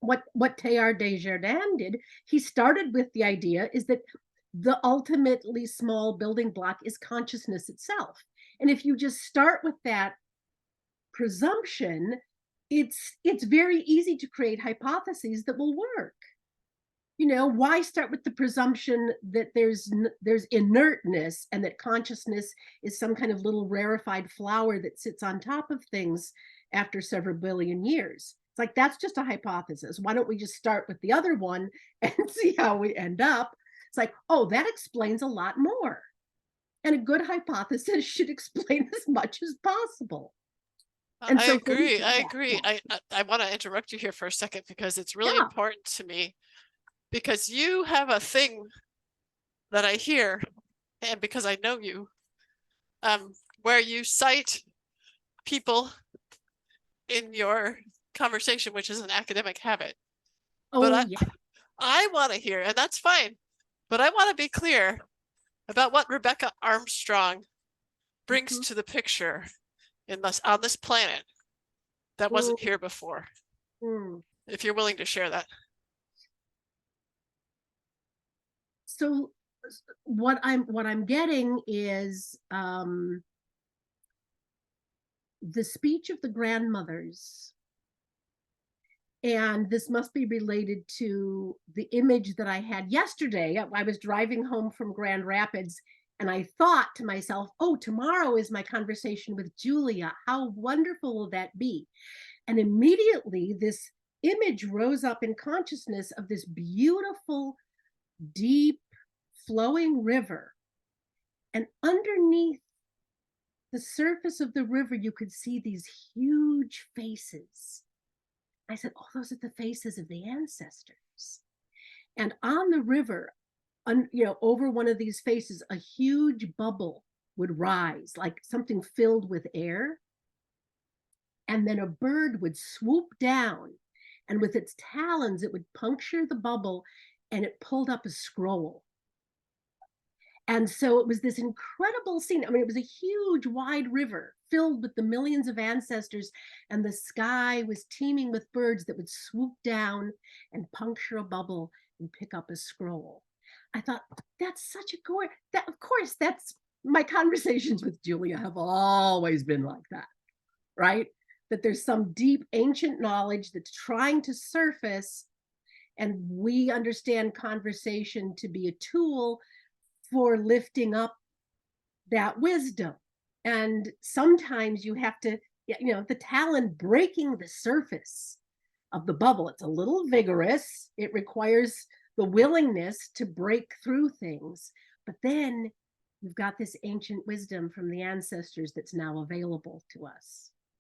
what Teilhard de Chardin did, he started with the idea is that the ultimately small building block is consciousness itself. And if you just start with that presumption, it's very easy to create hypotheses that will work. Why start with the presumption that there's inertness and that consciousness is some kind of little rarefied flower that sits on top of things after several billion years? It's like, that's just a hypothesis. Why don't we just start with the other one and see how we end up? It's like, oh, that explains a lot more. And a good hypothesis should explain as much as possible. And I so for me, agree. I yeah, agree. yeah, I want to interrupt you here for a second because it's really yeah. important to me because you have a thing that I hear, and because I know you, where you cite people in your conversation, which is an academic habit. But Oh, yeah. I want to hear, and that's fine, but I want to be clear about what Rebecca Armstrong brings Mhm. to the picture in this on this planet that Mm, wasn't here before. mm. If you're willing to share that. So what I'm getting is the speech of the grandmothers, and this must be related to the image that I had yesterday. I was driving home from Grand Rapids, and I thought to myself, oh, tomorrow is my conversation with Julia. How wonderful will that be? And immediately this image rose up in consciousness of this beautiful, deep, flowing river. And underneath the surface of the river, you could see these huge faces. I said, oh, those are the faces of the ancestors. And on the river, over one of these faces, a huge bubble would rise, like something filled with air. And then a bird would swoop down, and with its talons, it would puncture the bubble, and it pulled up a scroll. And so it was this incredible scene. I mean, it was a huge, wide river filled with the millions of ancestors, and the sky was teeming with birds that would swoop down and puncture a bubble and pick up a scroll. I thought, that's such a gorgeous, that, of course, that's my conversations with Julia have always been like that, right? That there's some deep ancient knowledge that's trying to surface, and we understand conversation to be a tool for lifting up that wisdom. And sometimes you have to, the talon breaking the surface of the bubble. It's a little vigorous. It requires the willingness to break through things. But then you've got this ancient wisdom from the ancestors that's now available to us.